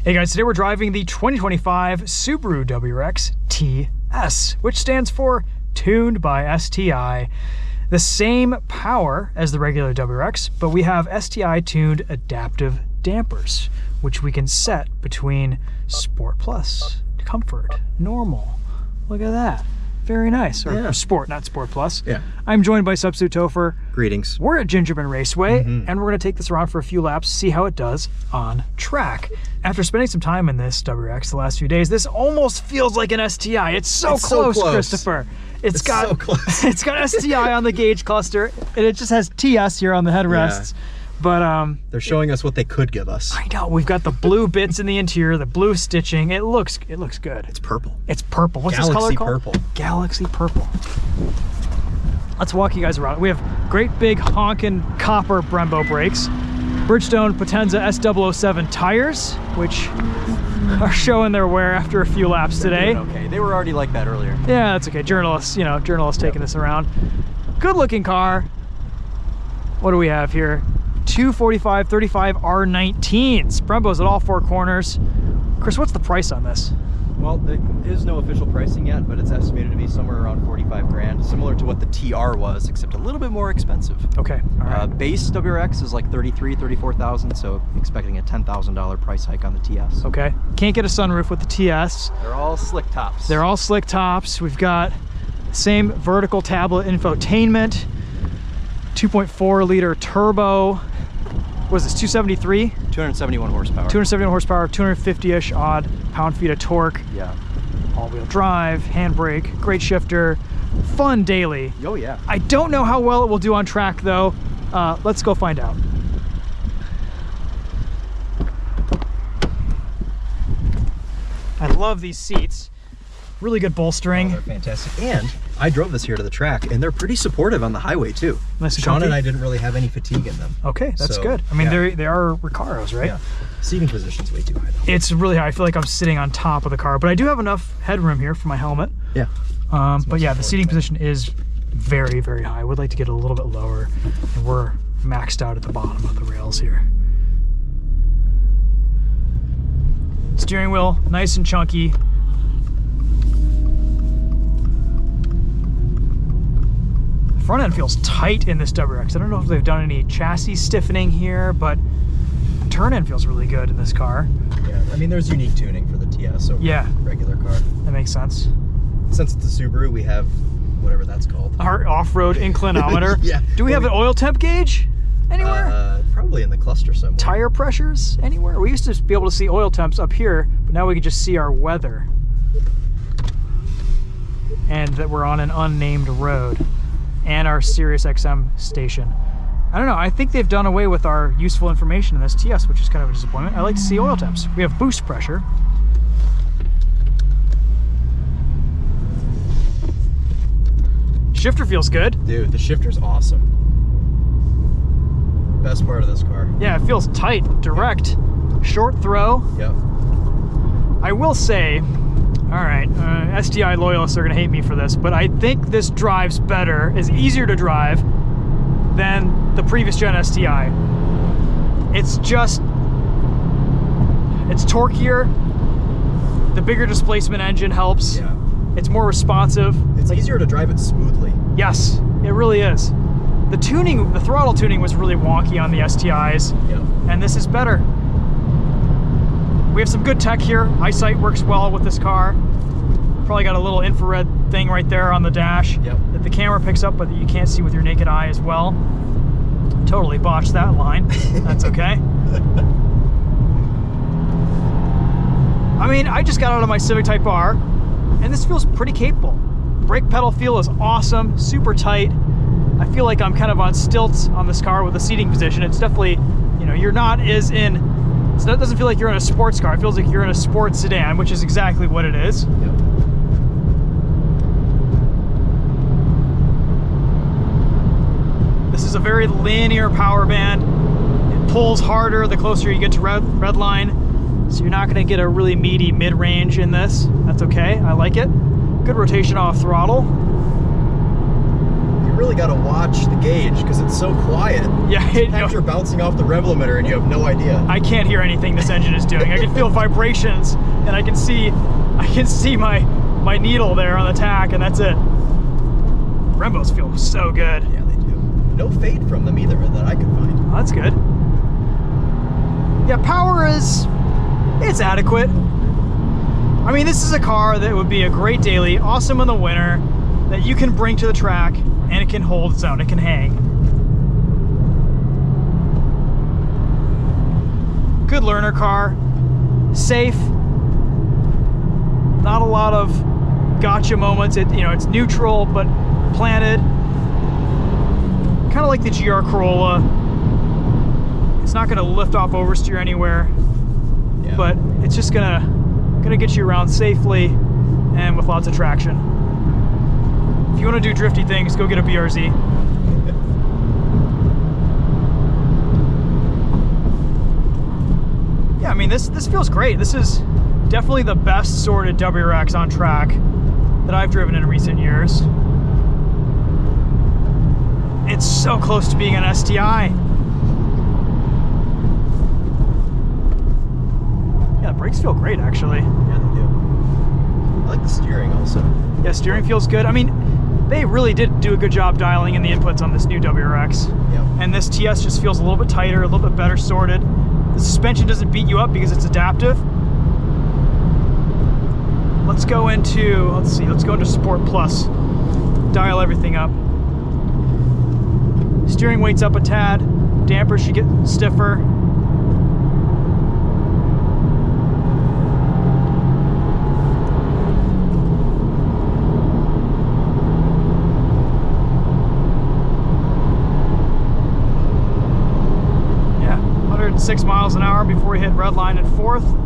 Hey guys, today we're driving the 2025 Subaru WRX TS, which stands for Tuned by STI. The same power as the regular WRX, but we have STI tuned adaptive dampers, which we can set between Sport Plus, Comfort, Normal. Look at that. Very nice. Or Sport, not Sport Plus. Yeah. I'm joined by Substitute TheTopher. Greetings. We're at Gingerbread Raceway, and we're going to take this around for a few laps, see how it does on track. After spending some time in this WRX the last few days, this almost feels like an STI. It's so close, Christopher. It's got so close. It's got STI on the gauge cluster, and it just has TS here on the headrests. Yeah. But they're showing us what they could give us. I know. We've got the blue bits in the interior, the blue stitching. It looks good. It's purple. It's purple. What's this color called? Purple. Galaxy purple. Let's walk you guys around. We have great big honking copper Brembo brakes, Bridgestone Potenza S007 tires, which are showing their wear after a few laps today. Okay, they were already like that earlier. Yeah, that's okay. Journalists, journalists taking this around. Good looking car. What do we have here? 245 35 R19s. Brembo's at all four corners. Chris, what's the price on this? Well, there is no official pricing yet, but it's estimated to be somewhere around 45 grand, similar to what the TR was, except a little bit more expensive. Okay, all right. Base WRX is like 34,000, so expecting a $10,000 price hike on the TS. Okay, can't get a sunroof with the TS. They're all slick tops. They're all slick tops. We've got same vertical tablet infotainment, 2.4 liter turbo. What is this, 273? 271 horsepower. 271 horsepower, 250-ish odd pound-feet of torque. Yeah. All-wheel drive, handbrake, great shifter, fun daily. Oh yeah. I don't know how well it will do on track though. Let's go find out. I love these seats. Really good bolstering. Oh, they're fantastic. And I drove this here to the track, and they're pretty supportive on the highway too. Nice and Sean comfy. and I didn't really have any fatigue in them. Okay, that's good. I mean, they are Recaros, right? Yeah. Seating position's way too high though. It's really high. I feel like I'm sitting on top of the car, but I do have enough headroom here for my helmet. Yeah. But yeah, the seating position is very, very high. I would like to get a little bit lower, and we're maxed out at the bottom of the rails here. Steering wheel, nice and chunky. Front end feels tight in this WRX. I don't know if they've done any chassis stiffening here, but the turn end feels really good in this car. Yeah, I mean, there's unique tuning for the TS over the regular car. That makes sense. Since it's a Subaru, we have whatever that's called. Our off-road inclinometer. Yeah. Do we have an oil temp gauge anywhere? Probably in the cluster somewhere. Tire pressures anywhere? We used to be able to see oil temps up here, but now we can just see our weather. And that we're on an unnamed road. And our Sirius XM station. I don't know, I think they've done away with our useful information in this TS, which is kind of a disappointment. I like to see oil temps. We have boost pressure. Shifter feels good. Dude, the shifter's awesome. Best part of this car. Yeah, it feels tight, direct, short throw. Yep. I will say, all right, STI loyalists are gonna hate me for this, but I think this drives better, is easier to drive than the previous gen STI. It's torquier. The bigger displacement engine helps. Yeah. It's more responsive. It's easier to drive it smoothly. Yes, it really is. The tuning, the throttle tuning was really wonky on the STIs, and this is better. We have some good tech here. Eyesight works well with this car. Probably got a little infrared thing right there on the dash that the camera picks up, but that you can't see with your naked eye as well. Totally botched that line. That's okay. I mean, I just got out of my Civic Type R, and this feels pretty capable. Brake pedal feel is awesome, super tight. I feel like I'm kind of on stilts on this car with the seating position. It's definitely, you're not as in, it doesn't feel like you're in a sports car. It feels like you're in a sports sedan, which is exactly what it is. Yep. This is a very linear power band. It pulls harder the closer you get to red line, so you're not going to get a really meaty mid-range in this. That's okay. I like it. Good rotation off throttle. really got to watch the gauge because it's so quiet. Yeah, Sometimes you're bouncing off the rev limiter and you have no idea. I can't hear anything this engine is doing. I can feel vibrations, and I can see my needle there on the tack, and that's it. Brembos feel so good. Yeah, they do. No fade from them either that I could find. Oh, that's good. Yeah, power it's adequate. I mean, this is a car that would be a great daily, awesome in the winter, that you can bring to the track, and it can hold its own, it can hang. Good learner car, safe, not a lot of gotcha moments. It's neutral, but planted. Kind of like the GR Corolla. It's not gonna lift off oversteer anywhere, Yeah. but it's just gonna get you around safely and with lots of traction. If you want to do drifty things, go get a BRZ. Yeah, I mean, this feels great. This is definitely the best sorted WRX on track that I've driven in recent years. It's so close to being an STI. Yeah, the brakes feel great, actually. Yeah, they do. I like the steering also. Yeah, steering feels good. I mean, they really did do a good job dialing in the inputs on this new WRX. Yep. And this TS just feels a little bit tighter, a little bit better sorted. The suspension doesn't beat you up because it's adaptive. Let's go into Sport Plus. Dial everything up. Steering weight's up a tad. Dampers should get stiffer. Yeah, 106 miles an hour before we hit red line at 4th.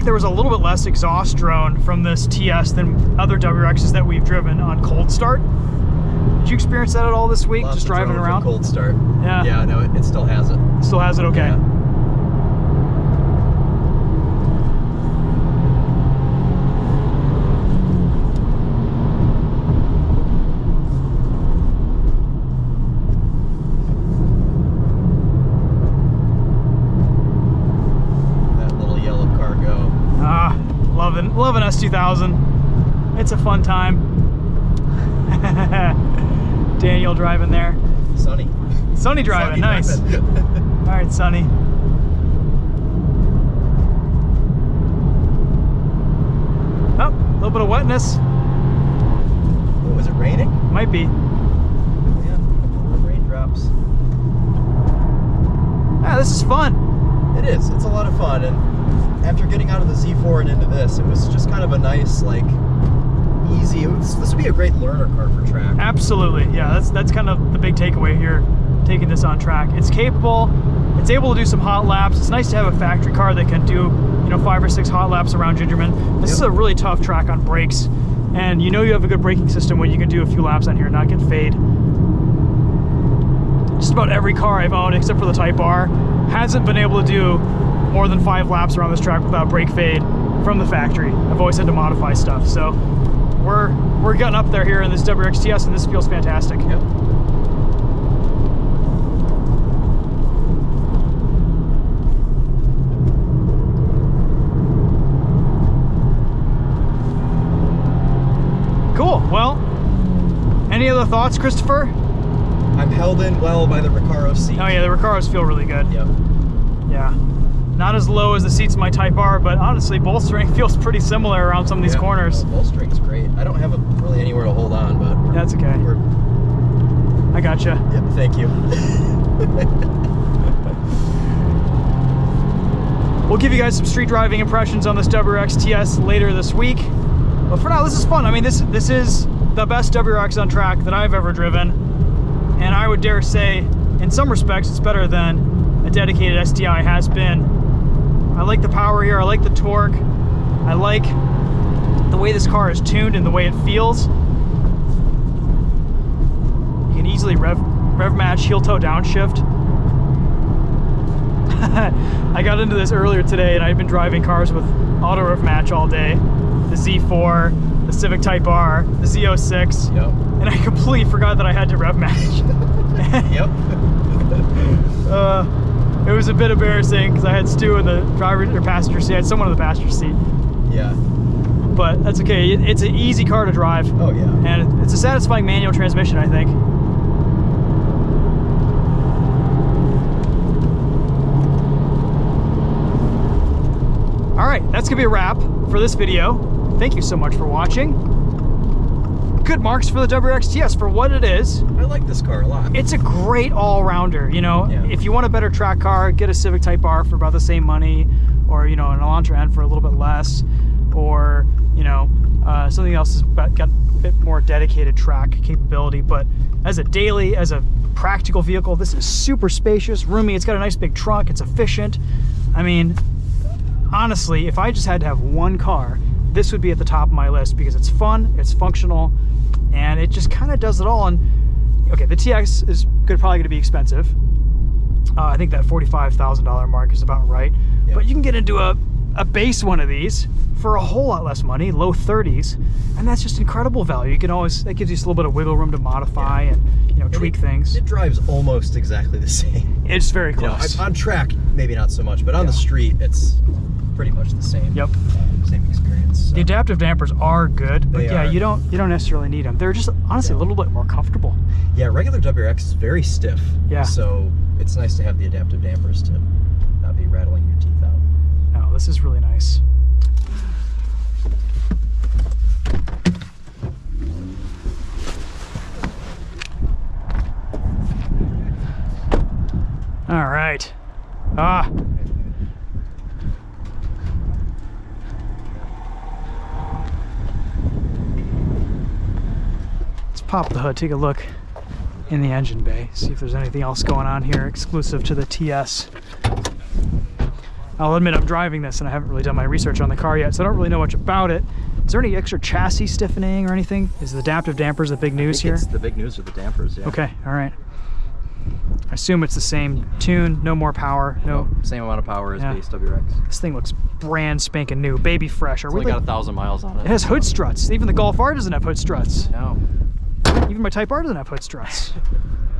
There was a little bit less exhaust drone from this TS than other WRXs that we've driven on cold start. Did you experience that at all this week, just driving around? Cold start. Yeah. Yeah, no, it still has it. Still has it, okay. Yeah. Loving S2000. It's a fun time. Daniel driving there. Sunny driving, nice. All right, Sunny. Oh, a little bit of wetness. Oh, is it raining? Might be. Yeah, raindrops. Yeah, this is fun. It is. It's a lot of fun, and after getting out of the Z4 and into this, it was just kind of a nice, like, easy. This would be a great learner car for track. Absolutely, yeah. That's kind of the big takeaway here, taking this on track. It's capable. It's able to do some hot laps. It's nice to have a factory car that can do, 5 or 6 hot laps around Gingerman. This is a really tough track on brakes, and you have a good braking system when you can do a few laps on here and not get fade. Just about every car I've owned, except for the Type R, hasn't been able to do more than 5 laps around this track without brake fade from the factory. I've always had to modify stuff, so we're getting up there here in this WRX TS, and this feels fantastic. Yep. Cool. Well, any other thoughts, Christopher? I'm held in well by the Recaro seat. Oh yeah, the Recaros feel really good. Yep. Yeah. Not as low as the seats in my Type R, but honestly, bolstering feels pretty similar around some of these corners. No, bolstering's great. I don't have really anywhere to hold on, but that's okay. I gotcha. Yep, thank you. We'll give you guys some street driving impressions on this WRX TS later this week. But for now, this is fun. I mean, this is the best WRX on track that I've ever driven. And I would dare say, in some respects, it's better than a dedicated STI has been. I like the power here, I like the torque, I like the way this car is tuned and the way it feels. You can easily rev rev match, heel toe downshift. I got into this earlier today, and I've been driving cars with auto rev match all day. The Z4, the Civic Type R, the Z06. Yep. And I completely forgot that I had to rev match. Yep. It was a bit embarrassing because I had Stu in the driver or passenger seat. I had someone in the passenger seat. Yeah. But that's okay. It's an easy car to drive. Oh yeah. And it's a satisfying manual transmission, I think. All right, that's gonna be a wrap for this video. Thank you so much for watching. Good marks for the WRX TS for what it is. I like this car a lot. It's a great all-rounder, you know. Yeah. If you want a better track car, get a Civic Type R for about the same money, or, you know, an Elantra N for a little bit less, or, you know, something else has got a bit more dedicated track capability. But as a daily, as a practical vehicle, this is super spacious, roomy. It's got a nice big trunk. It's efficient. I mean, honestly, if I just had to have one car, this would be at the top of my list because it's fun, it's functional, and it just kind of does it all. And okay, the TX is probably going to be expensive. I think that $45,000 mark is about right. Yep. But you can get into a base one of these for a whole lot less money, low 30s, and that's just incredible value. You can always, that gives you just a little bit of wiggle room to modify and, you know, tweak things. It drives almost exactly the same. It's very close. You know, on track, maybe not so much, but on the street, it's pretty much the same. Yep. Same experience. So. The adaptive dampers are good, but They yeah, are. you don't necessarily need them. They're just honestly a little bit more comfortable. Yeah, regular WRX is very stiff. Yeah. So it's nice to have the adaptive dampers to not be rattling your teeth out. No, this is really nice. All right. Let's pop the hood, take a look in the engine bay, see if there's anything else going on here exclusive to the TS. I'll admit I'm driving this and I haven't really done my research on the car yet, so I don't really know much about it. Is there any extra chassis stiffening or anything? Is the adaptive dampers the big news here? It's the big news with the dampers, yeah. Okay, all right. I assume it's the same tune, no more power, no. Same amount of power as Yeah. base WRX. This thing looks brand spanking new, baby fresh. It's only got 1,000 miles on it. It has hood struts. Even the Golf R doesn't have hood struts. No. Even my Type R doesn't have hood struts.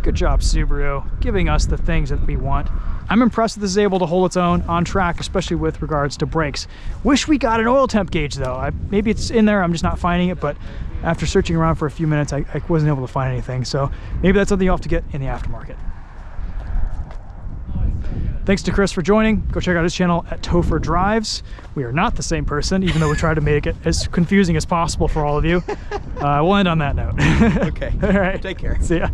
Good job, Subaru, giving us the things that we want. I'm impressed that this is able to hold its own on track, especially with regards to brakes. Wish we got an oil temp gauge though. Maybe it's in there, I'm just not finding it, but after searching around for a few minutes, I wasn't able to find anything. So maybe that's something you'll have to get in the aftermarket. Thanks to Chris for joining. Go check out his channel at TheTopher Drives. We are not the same person, even though we try to make it as confusing as possible for all of you. We'll end on that note. Okay. All right. Take care. See ya.